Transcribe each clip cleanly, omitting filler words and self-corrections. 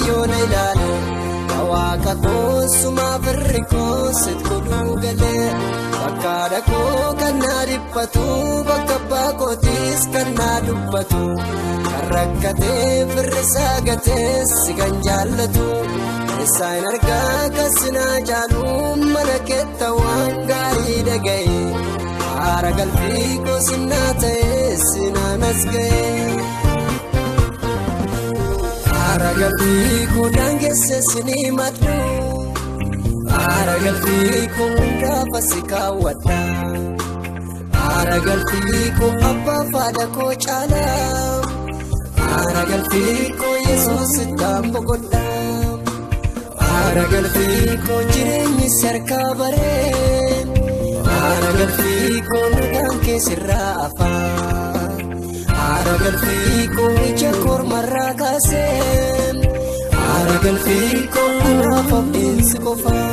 yoona ilaale waaqa koosuma firri koosit godhuu galee bakkaadha koo kan naa dhiphatu bakka abbaa kootiis kan naa dubbatu kan rakkatee firri isaa gatees si kan jaallatu isaan argaa kasinaa jaalu mana keetta waan gaarii dhaga'e haara galbii koosinaa ta'ee sinaanas ga'e haara galbii koo daangesse sinii maddu haara galbii koo gaafa si kaawwadha haara galbii koo abbaa faadha koo caala haara galbii koo yesuus ittaan boqodha haara galbii koo jireenyi sarkaa baree haara galbii koo nagaan keessirraa afaan haara galbii koo ija kormarraa kaasee haara galbii koo anaaf abdiinsi qofaa.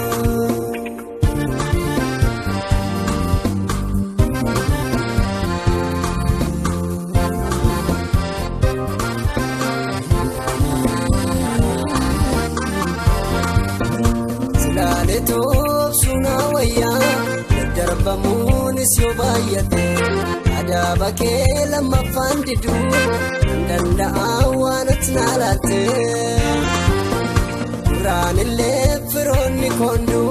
Suna wayyaa darbamuunis yoo baay'ate adaaba kee lammaffaan diduu danda'a waan ati naalaatte duraan illee firoonni koonduu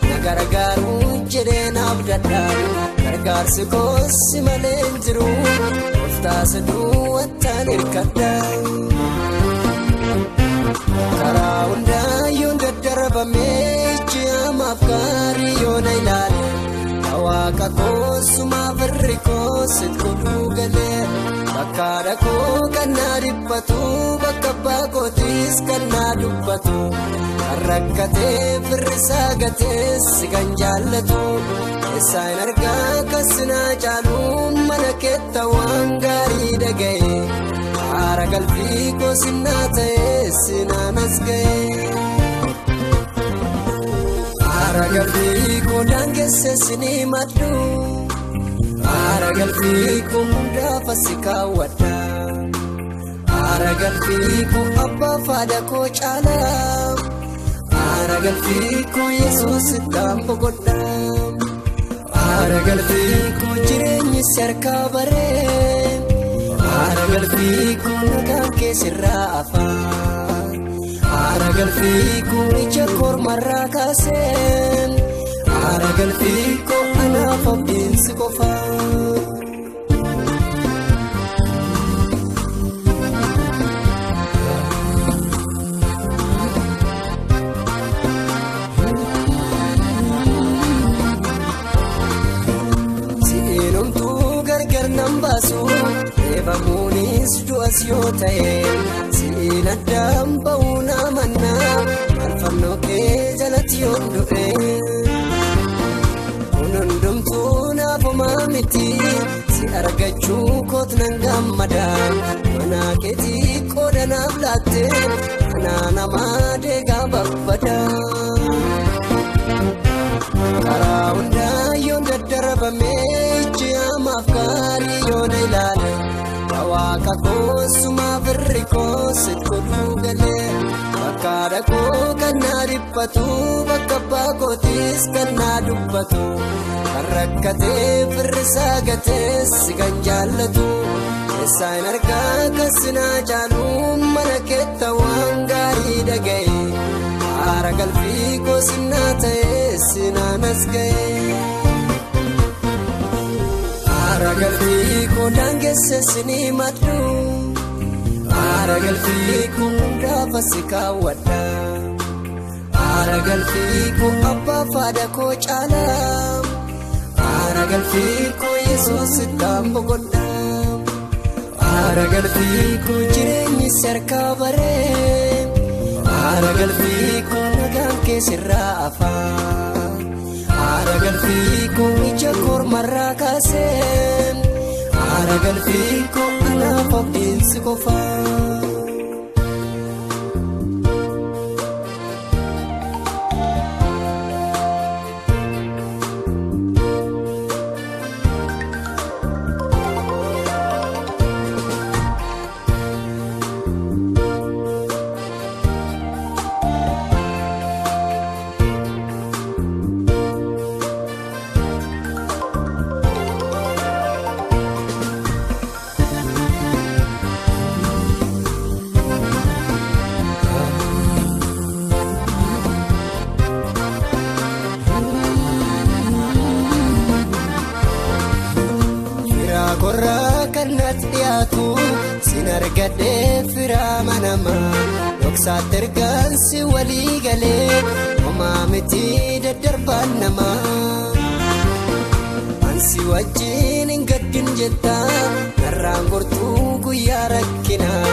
na gargaaruu jedhee naaf dadhaa gargaarsi koosi malee hin jiru oftaasuu wattaan hirkadha karaa hundaa yoon daddarbamee amaaf gaarii yoona ilaale waaqa koosuma firri koosit godhuu galee bakkaadha koo kan naa dhiphatu bakka abbaa kootiis kan naa dubbatu kan rakkatee firri isaa gatees si kan jaallatu isaan argaa kasinaa jaalu mana keetta waan gaarii dhaga'e haara galbii koosinaa ta'ee sinaanas ga'e haara galbii koo daangesse sinii maddu haara galbii koo gaafa si kaawwadha haara galbii koo abbaa faadha koo caala haara galbii koo yesuus ittaan boqodha haara galbii koo jireenyi sarkaa baree haara galbii koo nagaan keessirraa afaan haara galbii koo ija kormarraa kaasee haara galbii koo anaaf abdiinsi qofaa. Siinumtuu gargar nan baasu eebamuunis du'as yoo ta'e siin addaan ba'uu naamannaa marfannoo kee jalatti yoon du'e kun hundumtuu naafumaa miti si argachuu koot nan gammada manaa keetii qooda naaf laatte kanaa namaa deegaa babbada karaa hundaa yoon daddarbamee iji amaaf gaarii yoona ilaale waaqa koosuma firri koosit godhuu galee bakkaadha koo kan naa dhiphatu bakka abbaa kootiis kan naa dubbatu kan rakkatee firri isaa gatees si kan jaallatu isaan argaa kasinaa jaalu mana keetta waan gaarii dhaga'e haara galbii koosinaa ta'ee sinaanas ga'e haara galbii koo daangesse sinii maddu haara galbii koo gaafa si kaawwadha haara galbii koo abbaa faadha koo caala haara galbii koo yesuus ittaan boqodha haara galbii koo jireenyi sarkaa baree haara galbii koo nagaan keessirraa afaan haara galbii koo ija kormarraa kaasee haara galbii koo anaaf abdiinsi qofaa. argadee fira manama dhoksaatti ergaansi walii galee homaa miti daddarbaan namaa ansi wajjin hin gaddin jetta narraan gortuu guyyaa rakkinaa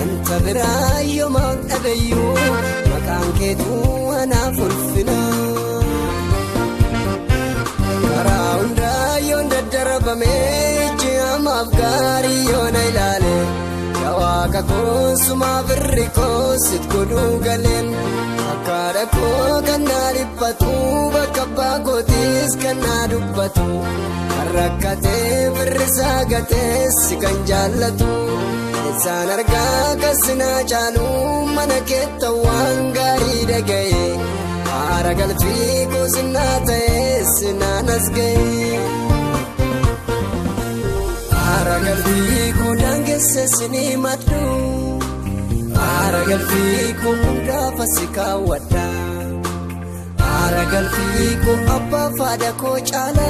anta biraa yoomaan dhabeeyyuu maqaan keetuu anaaf ulfinaa karaa hundaa yoon daddarbamee ji'amaaf gaarii yoona ilaale yaa waaqa koo sumaa birri koo sit godhuu galeen akkaadha koo kan naa dhiphatu bakka abbaa kootiis kan naa dubbatu kan rakkatee birrisaa gateessi kan jaallatu isaan argaa kasinaa caalu mana keetta waan gaarii dhaga'e haara galfii koo sinnaa ta'ee sinaan as ga'e haara galfii koo daangesse sinii maddu haara galfii koo gaafa si kaawwadha haara galfii koo abbaa faada koo caala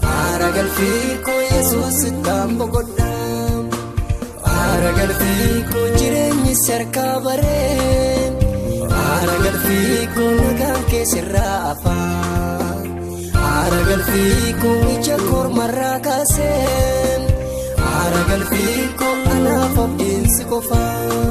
haara galfii koo yesuus ittaan boqodha haara galfii koo jireenyi sarkaa bareen haara galfii koo nagaan keessirraa afaan haara galfii koo ija kormarraa kaaseen haara galfii koo anaaf abdiinsi qofaa